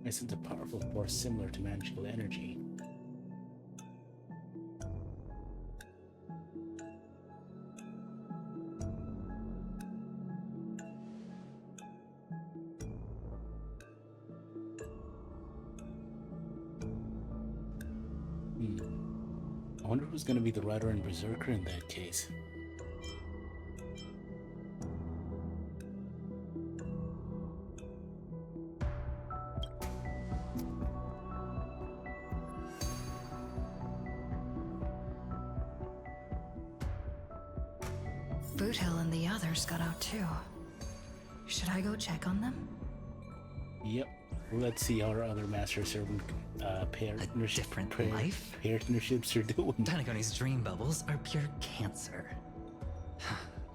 I sense a powerful force similar to magical energy. I wonder who's going to be the Rider and Berserker in that case. Boothill and the others got out too. Should I go check on them? Yep. Let's see how our other master servant partnerships are doing. Penacony's dream bubbles are pure cancer.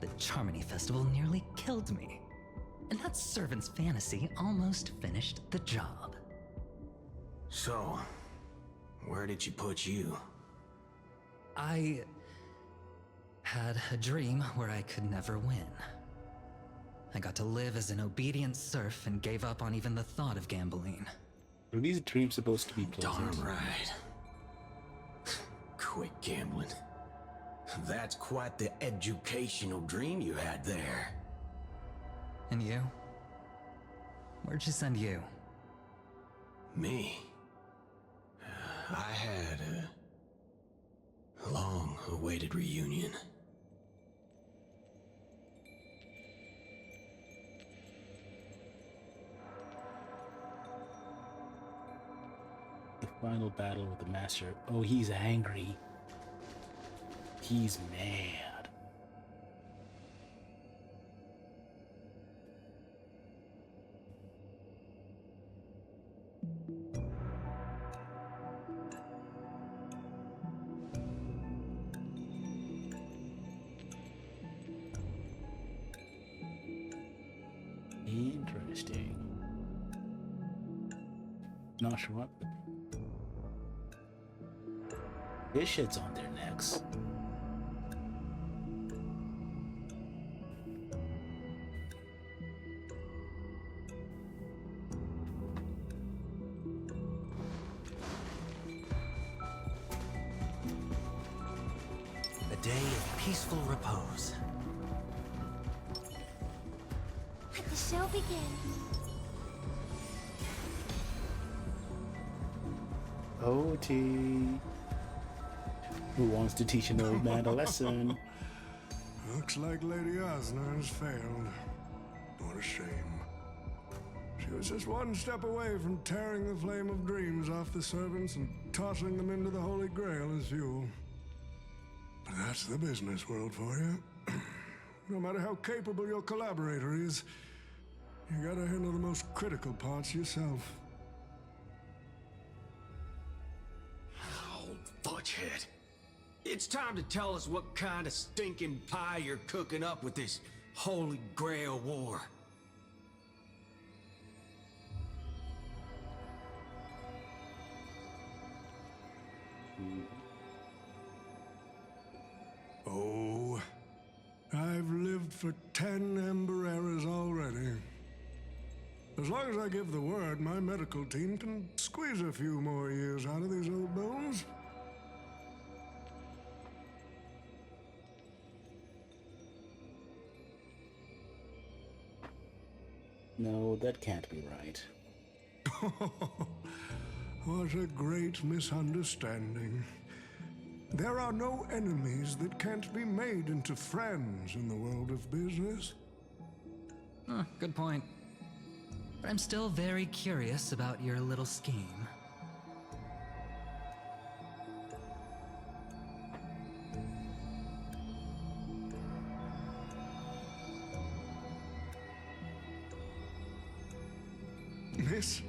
The Charmony Festival nearly killed me. And that servant's fantasy almost finished the job. So, where did she put you? I had a dream where I could never win. I got to live as an obedient serf and gave up on even the thought of gambling. Are these dreams supposed to be pleasant? Darn right. Quit gambling. That's quite the educational dream you had there. And you? Where'd she send you? Me? I had a long-awaited reunion. The final battle with the master. Oh, he's angry. He's mad. Interesting. Not sure what. This shit's on their necks. A day of peaceful repose. Let the show begin. Oti. Who wants to teach an old man a lesson? Looks like Lady Osner has failed. What a shame. She was just one step away from tearing the flame of dreams off the servants and tossing them into the Holy Grail as fuel. But that's the business world for you. No matter how capable your collaborator is, you gotta handle the most critical parts yourself. Oh, fudgehead. It's time to tell us what kind of stinking pie you're cooking up with this Holy Grail war. Oh, I've lived for 10 Ember eras already. As long as I give the word, my medical team can squeeze a few more years out of these old bones. No, that can't be right. What a great misunderstanding. There are no enemies that can't be made into friends in the world of business. Good point. But I'm still very curious about your little scheme. Miss,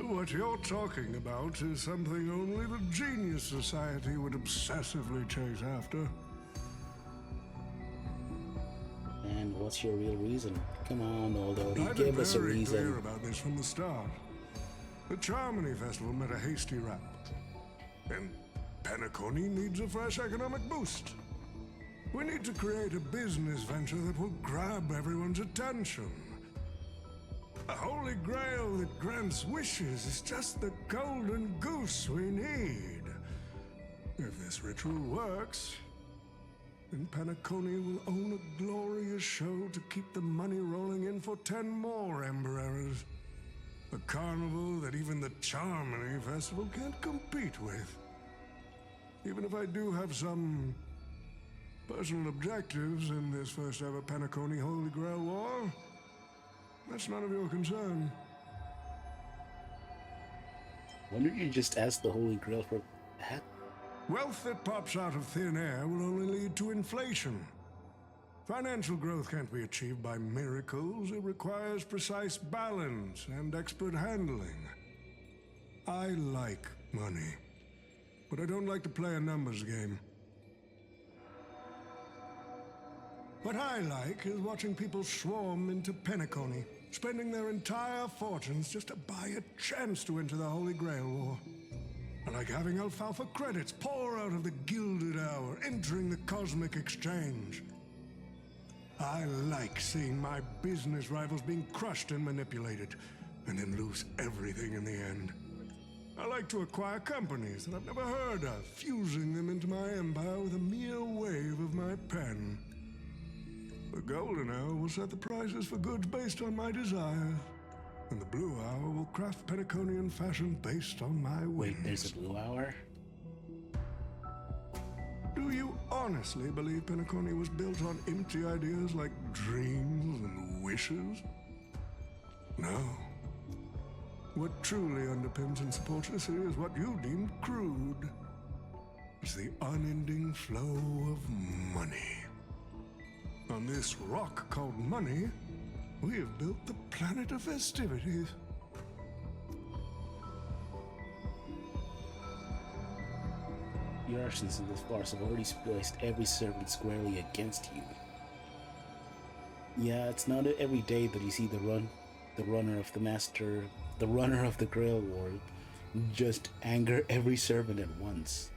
what you're talking about is something only the Genius Society would obsessively chase after. And what's your real reason? Come on, Old Oti, I've been give us a very reason. clear about this from the start. The Charmony Festival met a hasty wrap. And Penacony needs a fresh economic boost. We need to create a business venture that will grab everyone's attention. A holy grail that grants wishes is just the golden goose we need. If this ritual works, then Penacony will own a glorious show to keep the money rolling in for 10 more Ember Errors. A carnival that even the Charmony Festival can't compete with. Even if I do have some personal objectives in this first ever Penacony Holy Grail War, that's none of your concern. Why don't you just ask the Holy Grail for that? Wealth that pops out of thin air will only lead to inflation. Financial growth can't be achieved by miracles. It requires precise balance and expert handling. I like money, but I don't like to play a numbers game. What I like is watching people swarm into Penacony, spending their entire fortunes just to buy a chance to enter the Holy Grail War. I like having alfalfa credits pour out of the Gilded Hour, entering the Cosmic Exchange. I like seeing my business rivals being crushed and manipulated, and then lose everything in the end. I like to acquire companies that I've never heard of, fusing them into my empire with a mere wave of my pen. The Golden Hour will set the prices for goods based on my desires, and the Blue Hour will craft Penaconian fashion based on my whims. Wait, there's a Blue Hour? Do you honestly believe Penacony was built on empty ideas like dreams and wishes? No. What truly underpins and supports this city is what you deem crude. It's the unending flow of money. On this rock called money, we have built the planet of festivities. Your actions in this farce have already spliced every servant squarely against you. Yeah, it's not every day that you see the runner of the Grail War just anger every servant at once.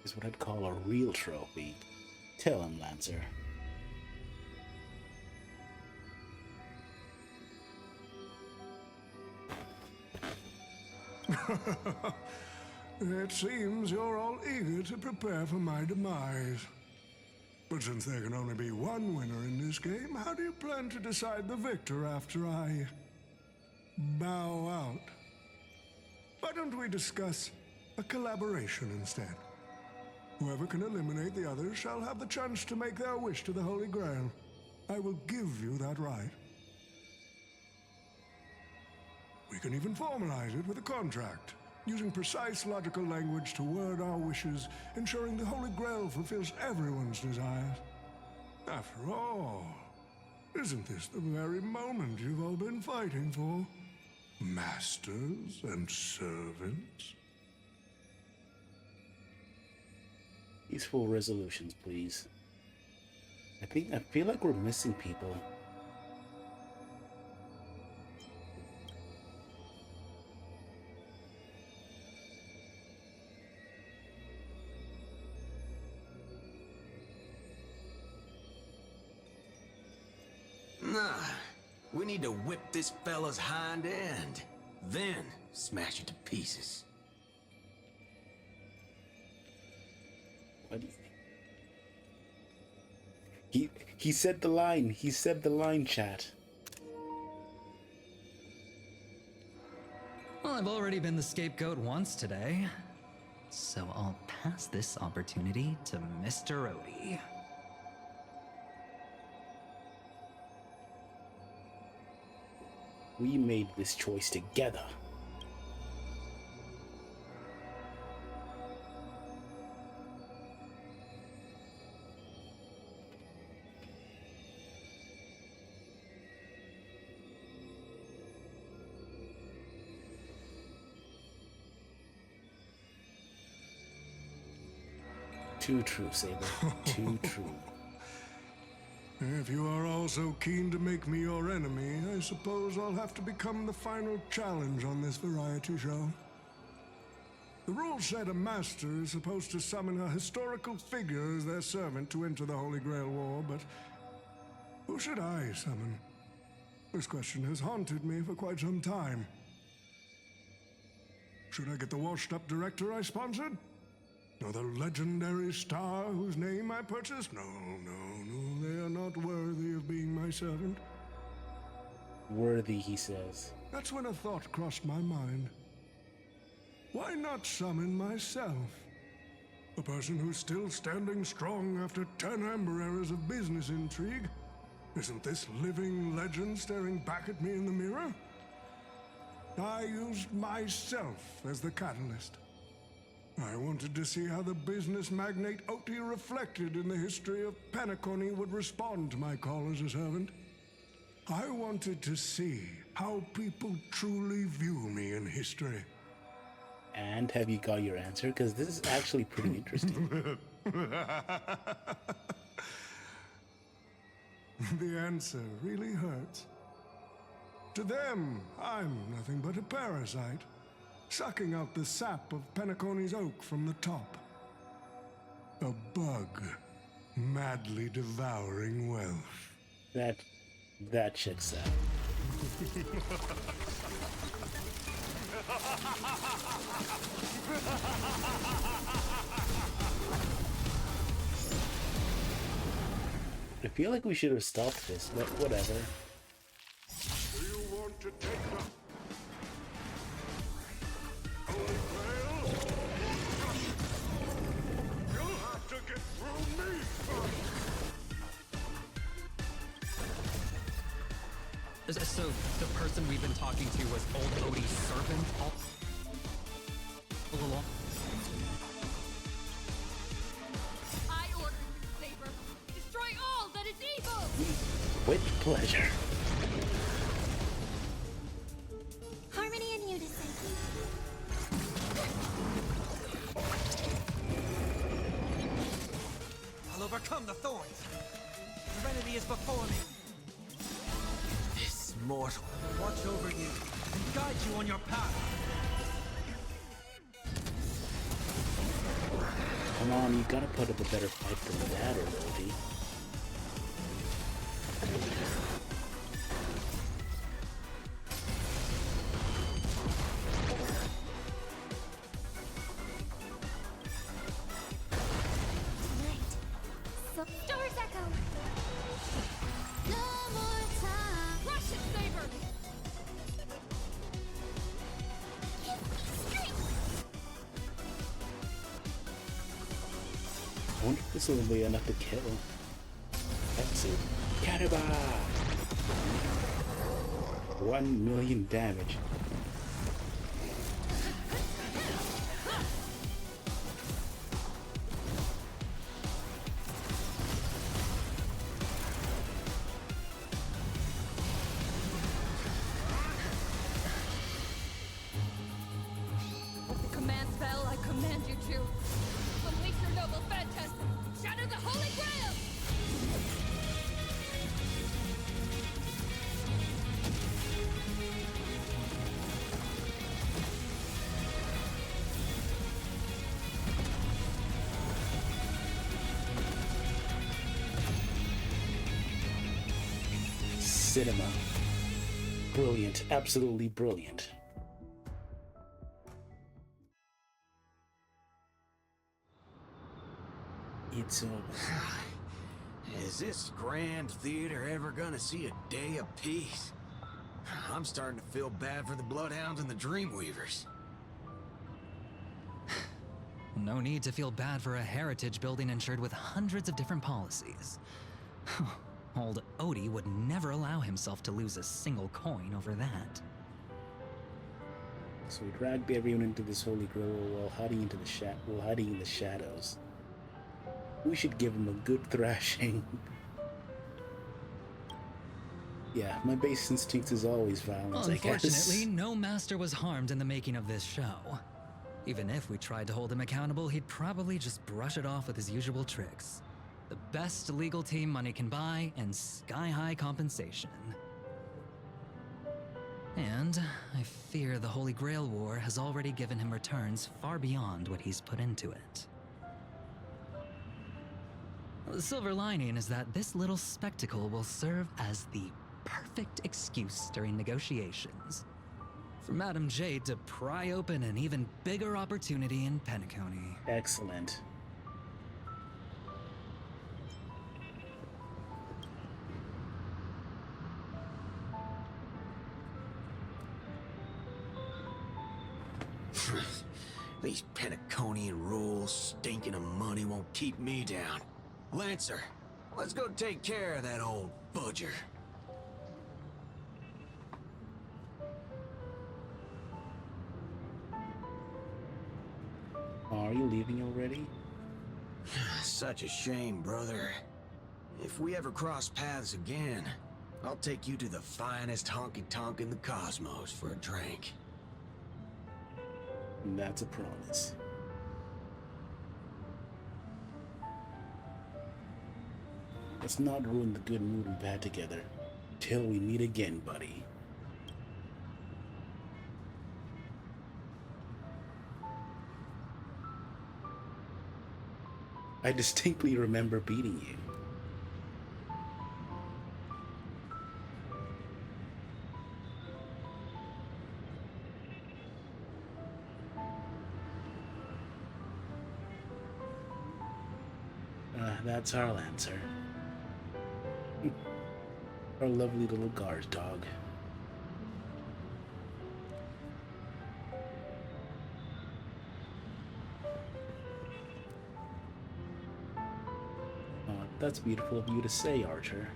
Is what I'd call a real trophy. Tell him, Lancer. It seems you're all eager to prepare for my demise. But since there can only be one winner in this game, how do you plan to decide the victor after I bow out? Why don't we discuss a collaboration instead? Whoever can eliminate the others shall have the chance to make their wish to the Holy Grail. I will give you that right. We can even formalize it with a contract, using precise logical language to word our wishes, ensuring the Holy Grail fulfills everyone's desires. After all, isn't this the very moment you've all been fighting for? Masters and servants? Peaceful resolutions, please. I feel like we're missing people. Nah, we need to whip this fella's hind end, then smash it to pieces. What do you think? He said the line. He said the line, chat. Well, I've already been the scapegoat once today, so I'll pass this opportunity to Mr. Oti. We made this choice together. Too true, Saber. Too true. If you are all so keen to make me your enemy, I suppose I'll have to become the final challenge on this variety show. The rules said a master is supposed to summon a historical figure as their servant to enter the Holy Grail War, but who should I summon? This question has haunted me for quite some time. Should I get the washed-up director I sponsored? Or the legendary star whose name I purchased? No, they are not worthy of being my servant. Worthy, he says. That's when a thought crossed my mind. Why not summon myself? A person who's still standing strong after 10 amber eras of business intrigue? Isn't this living legend staring back at me in the mirror? I used myself as the catalyst. I wanted to see how the business magnate Oti reflected in the history of Penacony would respond to my call as a servant. I wanted to see how people truly view me in history. And have you got your answer? Because this is actually pretty interesting. The answer really hurts. To them, I'm nothing but a parasite, sucking out the sap of Penacony's oak from the top. A bug, madly devouring wealth. That checks out. I feel like we should have stopped this, but whatever. Do you want to take the Holy Grail? You'll have to get through me first. So, the person we've been talking to was Old Oti's servant all along? I order you, Saber. Destroy all that is evil! With pleasure. Harmony and unison. I'll overcome the thorns. Serenity is before me. This mortal. Watch over you and guide you on your path. Come on, you gotta put up a better fight than that, Old Oti. Right. So, Stars Echo. No more time. Rush it, Saber. Give me strength. I wonder if this will be enough to kill. Let's see. Kariba! 1 million damage. With the command spell, I command you to unleash your noble phantasm. Shatter the Holy Grail. Cinema. Brilliant. Absolutely brilliant. It's over. Is this grand theater ever gonna see a day of peace? I'm starting to feel bad for the Bloodhounds and the Dreamweavers. No need to feel bad for a heritage building insured with hundreds of different policies. Old Oti would never allow himself to lose a single coin over that. So we dragged everyone into this holy grail while hiding in the shadows. We should give him a good thrashing. Yeah, my base instinct is always violence, I guess. Unfortunately, no master was harmed in the making of this show. Even if we tried to hold him accountable, he'd probably just brush it off with his usual tricks. The best legal team money can buy, and sky-high compensation. And I fear the Holy Grail War has already given him returns far beyond what he's put into it. The silver lining is that this little spectacle will serve as the perfect excuse during negotiations for Madame Jade to pry open an even bigger opportunity in Penacony. Excellent. These Penaconian rules, stinking of money won't keep me down. Lancer, let's go take care of that old budger. Are you leaving already? Such a shame, brother. If we ever cross paths again, I'll take you to the finest honky-tonk in the cosmos for a drink. That's a promise. Let's not ruin the good mood we've had together. Till we meet again, buddy. I distinctly remember beating you. That's our Lancer. Our lovely little guard dog. Oh, that's beautiful of you to say, Archer.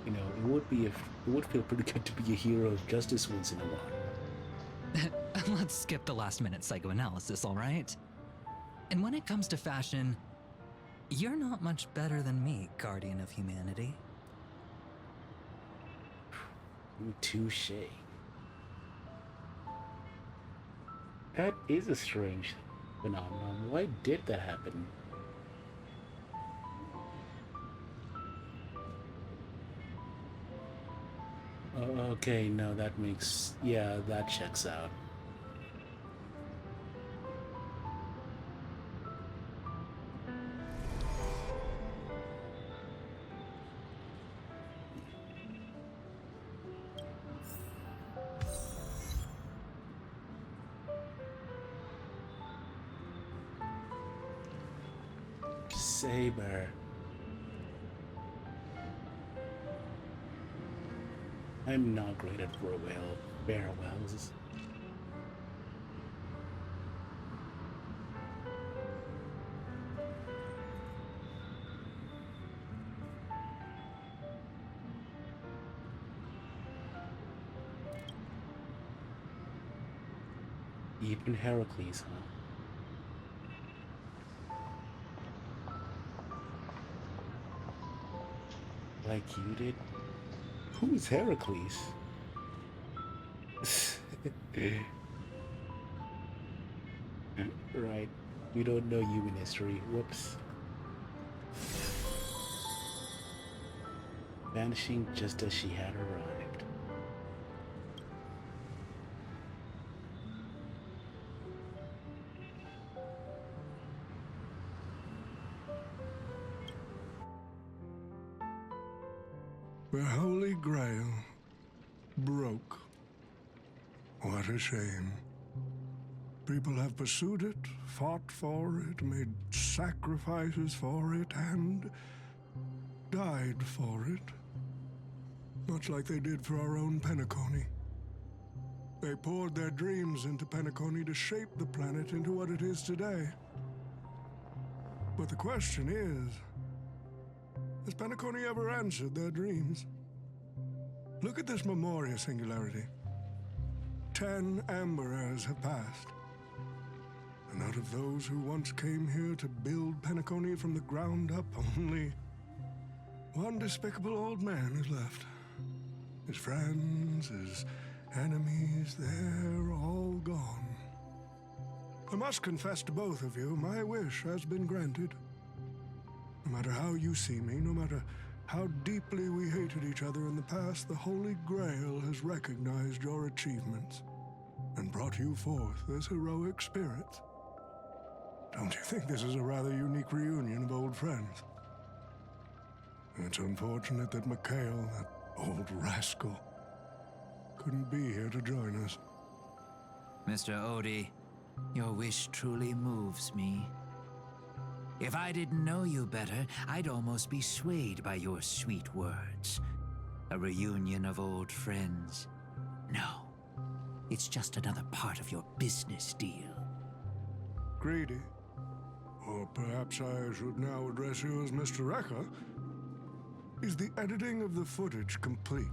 You know, it would feel pretty good to be a hero of justice once in a while. Let's skip the last-minute psychoanalysis, all right? And when it comes to fashion, you're not much better than me, Guardian of Humanity. Touche. That is a strange phenomenon. Why did that happen? Okay, no, that makes... yeah, that checks out. Saber. I'm not great at farewells. Even Heracles, huh? Like you did? Who's Heracles? Right. You don't know human history. Whoops. Vanishing just as she had arrived. The Holy Grail broke. What a shame. People have pursued it, fought for it, made sacrifices for it, and died for it. Much like they did for our own Penacony. They poured their dreams into Penacony to shape the planet into what it is today. But the question is, has Penacony ever answered their dreams? Look at this Memoria singularity. 10 Amber Heirs have passed. And out of those who once came here to build Penacony from the ground up, only one despicable old man is left. His friends, his Enemies, they're all gone. I must confess to both of you, my wish has been granted. No matter how you see me, no matter how deeply we hated each other in the past, the Holy Grail has recognized your achievements and brought you forth as heroic spirits. Don't you think this is a rather unique reunion of old friends? It's unfortunate that Mikhail, that old rascal, couldn't be here to join us. Mr. Oti, your wish truly moves me. If I didn't know you better, I'd almost be swayed by your sweet words. A reunion of old friends. No, it's just another part of your business deal. Greedy. Or perhaps I should now address you as Mr. Rekka. Is the editing of the footage complete?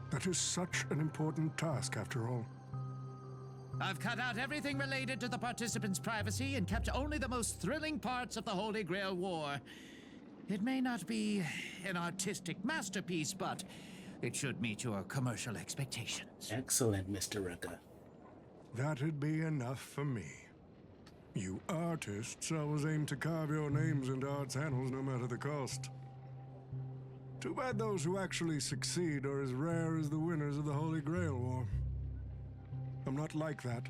That is such an important task, after all. I've cut out everything related to the participants' privacy and kept only the most thrilling parts of the Holy Grail War. It may not be an artistic masterpiece, but it should meet your commercial expectations. Excellent, Mr. Rekka. That'd be enough for me. You artists always aim to carve your names into art's annals no matter the cost. Too bad those who actually succeed are as rare as the winners of the Holy Grail War. I'm not like that.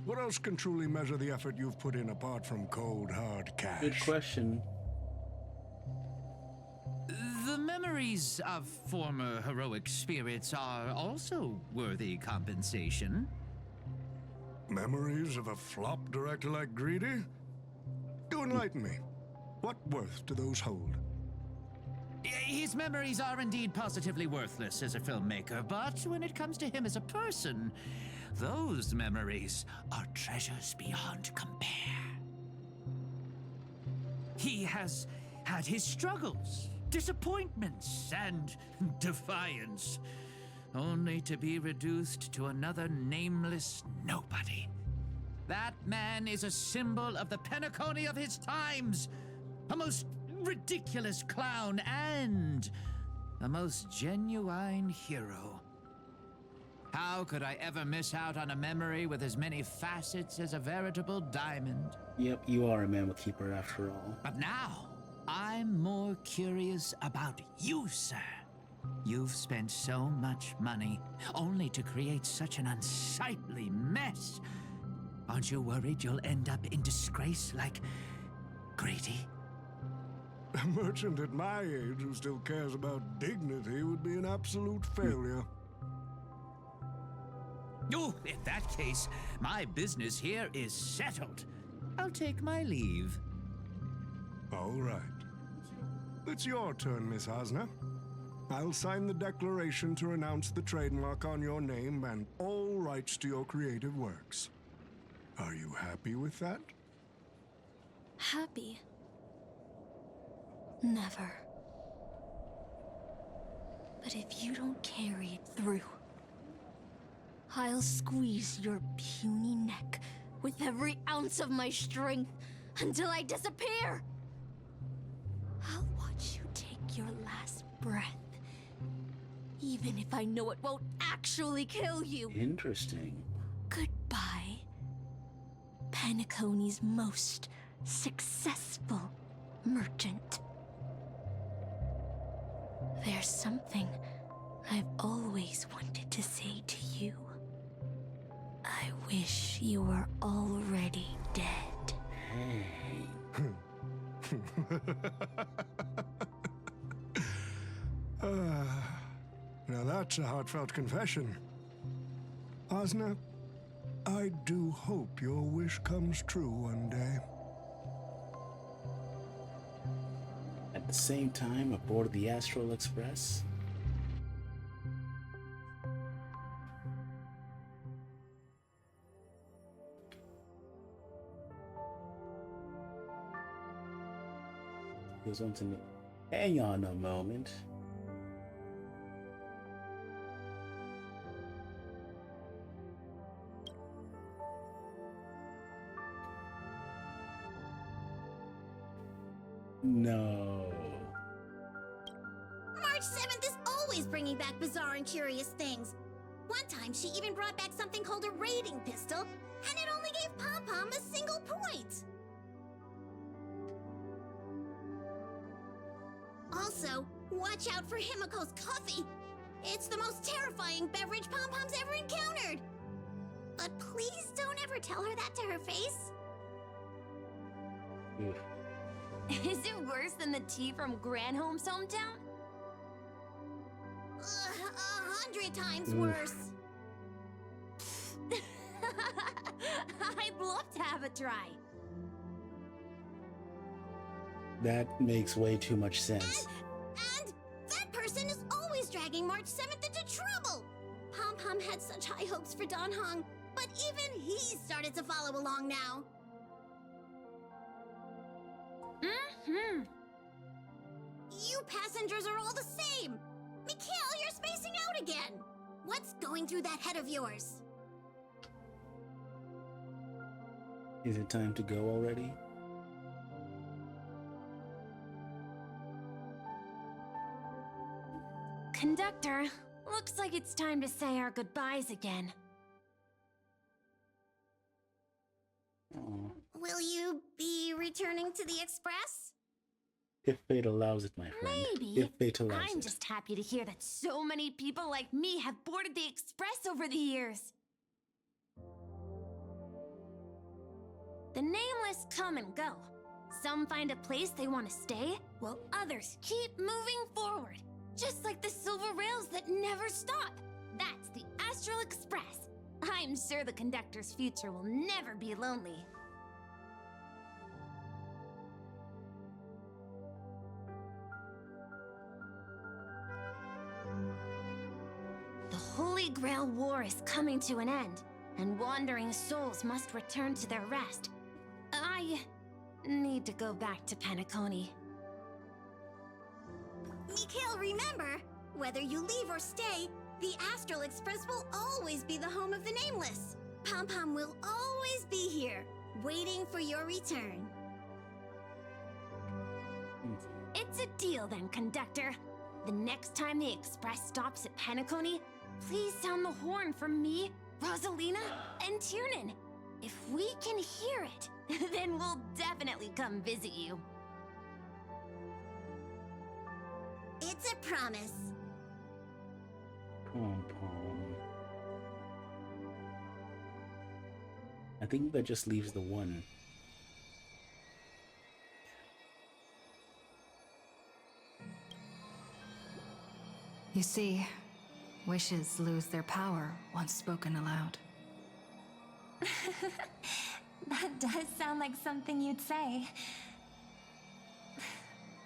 What else can truly measure the effort you've put in apart from cold, hard cash? Good question. The memories of former heroic spirits are also worthy compensation. Memories of a flop director like Greedy? Do enlighten me. What worth do those hold? His memories are indeed positively worthless as a filmmaker, but when it comes to him as a person, those memories are treasures beyond compare. He has had his struggles, disappointments, and defiance, only to be reduced to another nameless nobody. That man is a symbol of the Penacony of his times, a most ridiculous clown and a most genuine hero. How could I ever miss out on a memory with as many facets as a veritable diamond? Yep, you are a mammal keeper after all. But now, I'm more curious about you, sir. You've spent so much money, only to create such an unsightly mess. Aren't you worried you'll end up in disgrace like Greedy? A merchant at my age who still cares about dignity would be an absolute failure. Oh, in that case, my business here is settled. I'll take my leave. All right. It's your turn, Miss Osna. I'll sign the declaration to renounce the trademark on your name and all rights to your creative works. Are you happy with that? Happy? Never. But if you don't carry it through, I'll squeeze your puny neck with every ounce of my strength until I disappear. I'll watch you take your last breath, even if I know it won't actually kill you. Interesting. Goodbye, Penacony's most successful merchant. There's something I've always wanted to say to you. I wish you were already dead. Hey. Now that's a heartfelt confession. Osna, I do hope your wish comes true one day. At the same time, aboard the Astral Express, goes on to hang on a moment. No. March 7th is always bringing back bizarre and curious things. One time, she even brought back something called a raiding pistol, and it only gave Pom-Pom a single point. Also, watch out for Himiko's coffee. It's the most terrifying beverage Pom-Pom's ever encountered. But please don't ever tell her that to her face. Is it worse than the tea from Granholm's hometown? 100 times worse. I'd love to have a try. That makes way too much sense. And that person is always dragging March 7th into trouble. Pom-Pom had such high hopes for Dan Heng, but even he started to follow along now. You passengers are all the same. Mikhail, you're spacing out again. What's going through that head of yours? Is it time to go already? Conductor, looks like it's time to say our goodbyes again. Will you be returning to the Express? If fate allows it, my friend. Maybe. If fate allows I'm it. just happy to hear that so many people like me have boarded the Express over the years. The nameless come and go. Some find a place they want to stay, while others keep moving forward. Just like the silver rails that never stop. That's the Astral Express. I'm sure the conductor's future will never be lonely. The Holy Grail War is coming to an end, and wandering souls must return to their rest. I need to go back to Penacony. Mikhail, remember, whether you leave or stay, the Astral Express will always be the home of the Nameless. Pom-Pom will always be here, waiting for your return. It's a deal then, conductor. The next time the Express stops at Penacony, please sound the horn for me, Rosalina, and Tiernan. If we can hear it, then we'll definitely come visit you. It's a promise. Pom-Pom. I think that just leaves the one. You see, wishes lose their power once spoken aloud. That does sound like something you'd say.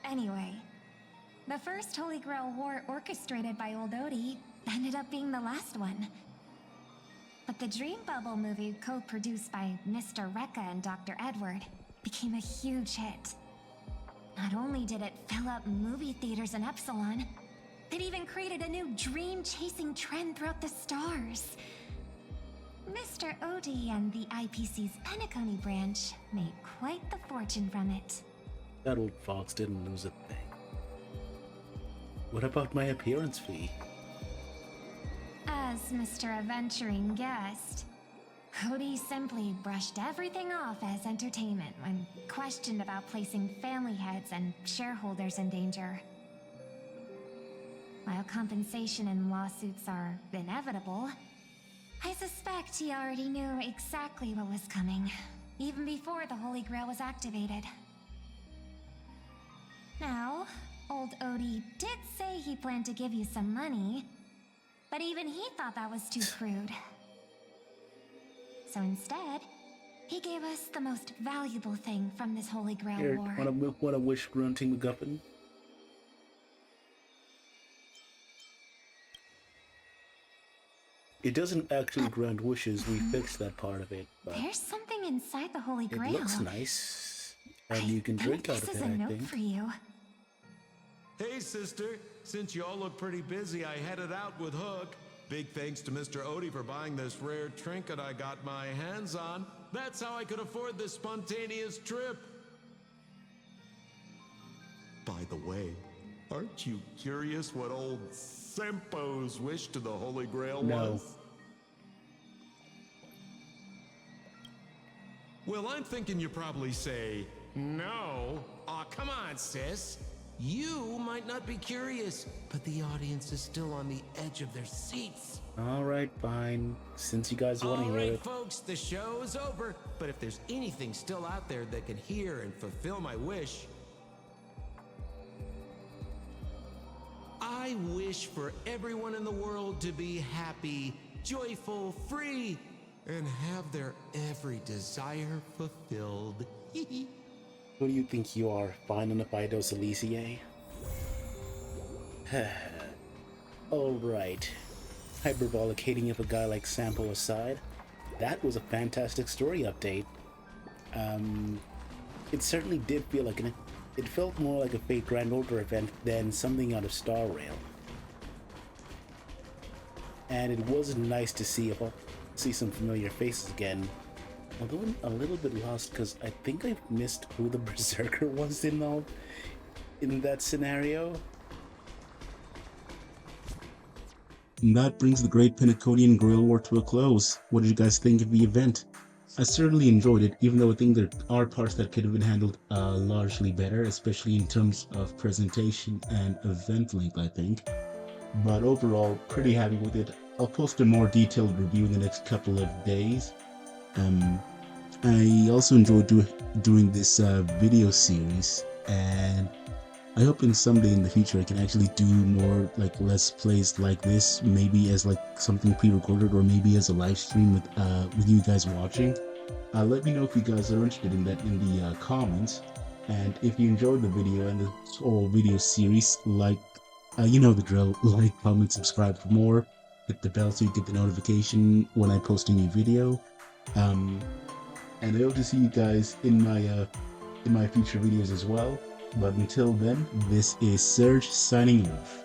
Anyway, the first Holy Grail War orchestrated by Old Oti ended up being the last one. But the Dream Bubble movie, co-produced by Mr. Rekka and Dr. Edward, became a huge hit. Not only did it fill up movie theaters in Epsilon, it even created a new dream-chasing trend throughout the stars. Mr. Oti and the IPC's Penacony branch made quite the fortune from it. That old fox didn't lose a thing. What about my appearance fee? As Mr. Adventuring guest, Oti simply brushed everything off as entertainment when questioned about placing family heads and shareholders in danger. While compensation and lawsuits are inevitable, I suspect he already knew exactly what was coming, even before the Holy Grail was activated. Now, Old Oti did say he planned to give you some money, but even he thought that was too crude. So instead, he gave us the most valuable thing from this Holy Grail Here, War. wanna wish grunting MacGuffin? It doesn't actually grant wishes, we fixed that part of it, but There's something inside the Holy Grail. it looks nice. And you can drink out of This it, is a I note think. for you. Hey, sister. Since you all look pretty busy, I headed out with Hook. Big thanks to Mr. Oti for buying this rare trinket I got my hands on. That's how I could afford this spontaneous trip. By the way, Aren't you curious what old Sempo's wish to the Holy Grail No. was? Well, I'm thinking you probably say, no. Aw, come on, sis. You might not be curious, but the audience is still on the edge of their seats. Alright, fine. Since you guys want to hear Alright, it. folks, the show's over. But if there's anything still out there that can hear and fulfill my wish, I wish for everyone in the world to be happy, joyful, free, and have their every desire fulfilled. Who do you think you are, finding a Fidos Elysiae? Alright. Hyperbolic hating of a guy like Sampo aside, that was a fantastic story update. It certainly did feel like it felt more like a Fate Grand Order event than something out of Star Rail. And it was nice to see some familiar faces again. Although I'm a little bit lost because I think I've missed who the Berserker was in that scenario. And that brings the Great Penacony and Grail War to a close. What did you guys think of the event? I certainly enjoyed it, even though I think there are parts that could have been handled largely better, especially in terms of presentation and event length, I think. But overall, pretty happy with it. I'll post a more detailed review in the next couple of days. I also enjoyed doing this video series, and I hope in someday in the future I can actually do more like Let's Plays like this, maybe as like something pre-recorded or maybe as a live stream with you guys watching. Let me know if you guys are interested in that in the comments, and if you enjoyed the video and this whole video series, like you know the drill, like, comment, subscribe for more, hit the bell so you get the notification when I post a new video, and I hope to see you guys in my future videos as well. But until then, this is Serge signing off.